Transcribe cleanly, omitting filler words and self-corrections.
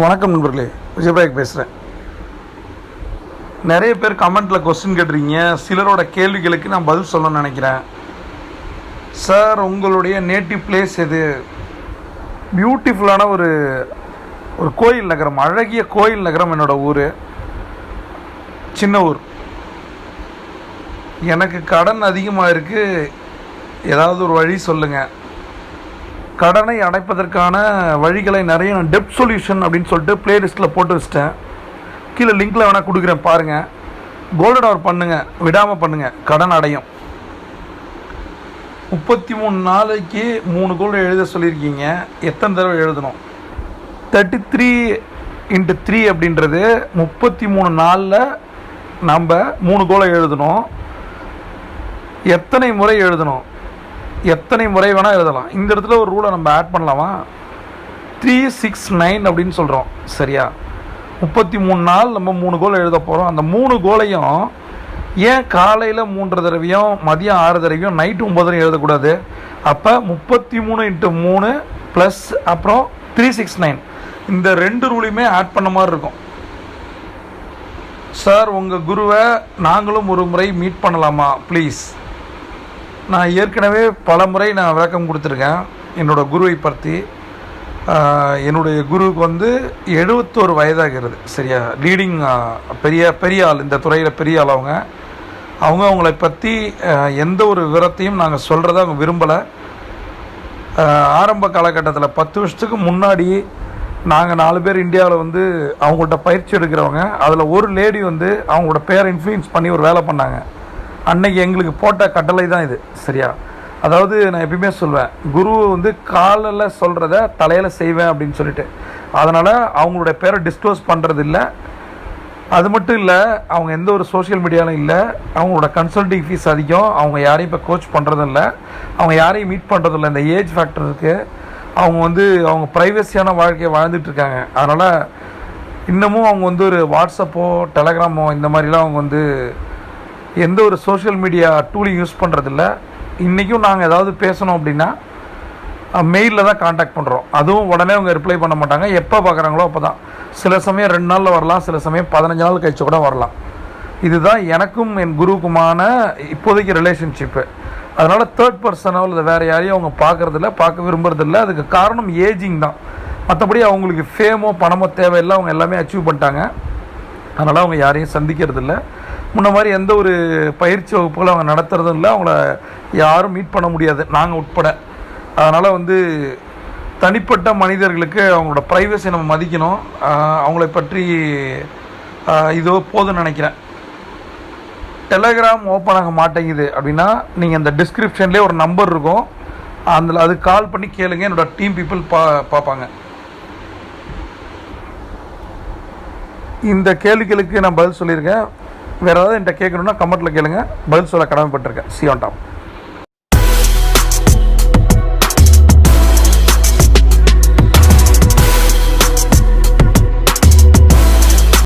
வணக்கம் நண்பர்களே, விஜயபாயக் பேசுகிறேன். நிறைய பேர் கமெண்ட்டில் கொஸ்டின் கேட்டுருக்கீங்க. சிலரோட கேள்விகளுக்கு நான் பதில் சொல்லணும்னு நினைக்கிறேன். சார், உங்களுடைய நேட்டிவ் பிளேஸ் எது? பியூட்டிஃபுல்லான ஒரு கோயில் நகரம், அழகிய கோயில் நகரம் என்னோடய ஊர். சின்ன ஊர். எனக்கு கடன் அதிகமாக இருக்குது, ஏதாவது ஒரு வழி சொல்லுங்கள். கடனை அடைப்பதற்கான வழிகளை நிறைய நான் டெப்ட் சொல்யூஷன் அப்படின்னு சொல்லிட்டு பிளேலிஸ்ட்டில் போட்டு வச்சிட்டேன். கீழே லிங்க்கில் வேணால் கொடுக்குறேன், பாருங்கள். கோல்டன் ஹவர் பண்ணுங்கள், விடாமல் பண்ணுங்கள், கடன் அடையும். 33 நாளைக்கு 3 கோல் எழுத சொல்லியிருக்கீங்க. எத்தனை தடவை எழுதணும்? 33x3 அப்படின்றது 33 நாளில் நம்ம 3 கோலை எழுதணும். எத்தனை முறை எழுதணும்? எத்தனை முறை வேணால் எழுதலாம். இந்த இடத்துல ஒரு ரூலை நம்ம ஆட் பண்ணலாமா? 369 அப்படின்னு சொல்கிறோம், சரியா? 33 நாள் நம்ம 3 கோல் எழுத போகிறோம். அந்த 3 கோலையும் ஏன் காலையில் 3 தடவையும் மதியம் 6 தடவையும் நைட்டு 9 தடவையும் எழுதக்கூடாது? அப்போ 33x3 ப்ளஸ் அப்புறம் 369, இந்த 2 ரூலையுமே ஆட் பண்ண மாதிரி இருக்கும். சார், உங்கள் குருவை நாங்களும் ஒரு முறை மீட் பண்ணலாமா ப்ளீஸ்? நான் ஏற்கனவே பல முறை நான் விளக்கம் கொடுத்துருக்கேன் என்னோடய குருவை பற்றி. என்னுடைய குருவுக்கு 71 வயதாகிறது, சரியா? லீடிங் பெரிய ஆள், இந்த துறையில் பெரிய ஆள். அவங்களை பற்றி எந்த ஒரு விவரத்தையும் நாங்கள் சொல்கிறத அவங்க விரும்பலை. ஆரம்ப காலகட்டத்தில் 10 வருஷத்துக்கு முன்னாடி நாங்கள் 4 பேர் இந்தியாவில் அவங்கள்ட்ட பயிற்சி எடுக்கிறவங்க. அதில் ஒரு லேடி அவங்களோட பேரை இன்ஃப்ளூயன்ஸ் பண்ணி ஒரு வேலை பண்ணாங்க. அன்னைக்கு எங்களுக்கு போட்ட கட்டளை தான் இது, சரியா? அதாவது நான் எப்பயுமே சொல்வேன், குரு காலில் சொல்கிறத தலையில் செய்வேன் அப்படின்னு சொல்லிட்டு. அதனால் அவங்களுடைய பேரை டிஸ்க்ளோஸ் பண்ணுறது இல்லை. அது மட்டும் இல்லை, அவங்க எந்த ஒரு சோஷியல் மீடியாவிலும் இல்லை. அவங்களோட கன்சல்டிங் ஃபீஸ் அதிகம். அவங்க யாரையும் இப்போ கோச் பண்ணுறதும் இல்லை, அவங்க யாரையும் மீட் பண்ணுறதும் இல்லை. இந்த ஏஜ் ஃபேக்டர் இருக்குது. அவங்க அவங்க ப்ரைவசியான வாழ்க்கையை வாழ்ந்துட்டுருக்காங்க. அதனால் இன்னமும் அவங்க ஒரு வாட்ஸ்அப்போ டெலகிராமோ இந்த மாதிரிலாம் அவங்க எந்த ஒரு சோஷியல் மீடியா டூலையும் யூஸ் பண்ணுறதில்ல. இன்றைக்கும் நாங்கள் ஏதாவது பேசணும் அப்படின்னா மெயிலில் தான் காண்டாக்ட் பண்ணுறோம். அதுவும் உடனே அவங்க ரிப்ளை பண்ண மாட்டாங்க. எப்போ பார்க்குறாங்களோ அப்போ தான். சில சமயம் 2 நாளில் வரலாம், சில சமயம் 15 நாள் கழிச்சு கூட வரலாம். இதுதான் எனக்கும் என் குருவுக்குமான இப்போதைக்கு ரிலேஷன்ஷிப்பு. அதனால் தேர்ட் பர்சனோ இல்லை வேறு யாரையும் அவங்க பார்க்குறதில்ல, பார்க்க விரும்புறதில்ல. அதுக்கு காரணம் ஏஜிங் தான். மற்றபடி அவங்களுக்கு ஃபேமோ பணமோ தேவையில்லை. அவங்க எல்லாமே அச்சீவ் பண்ணிட்டாங்க. அதனால் அவங்க யாரையும் சந்திக்கிறதில்ல. முன்ன மாதிரி எந்த ஒரு பயிற்சி வகுப்புகளும் அவங்க நடத்துறதும் இல்லை. அவங்கள யாரும் மீட் பண்ண முடியாது, நாங்கள் உட்பட. அதனால் தனிப்பட்ட மனிதர்களுக்கு அவங்களோட ப்ரைவசி நம்ம மதிக்கணும். அவங்கள பற்றி இதோ போதும்னு நினைக்கிறேன். டெலகிராம் ஓப்பன் ஆக மாட்டேங்குது அப்படின்னா நீங்கள் அந்த டிஸ்கிரிப்ஷன்லேயே ஒரு நம்பர் இருக்கும், அதில் அது கால் பண்ணி கேளுங்க. என்னோடய டீம் பீப்புள் பார்ப்பாங்க. இந்த கேள்விகளுக்கு நான் பதில் சொல்லியிருக்கேன். வேறு ஏதாவது என்கிட்ட கேட்கணுன்னா கமெண்ட்டில் கேளுங்க, பதில் சொல்ல கடமைப்பட்டிருக்கேன். See you on top.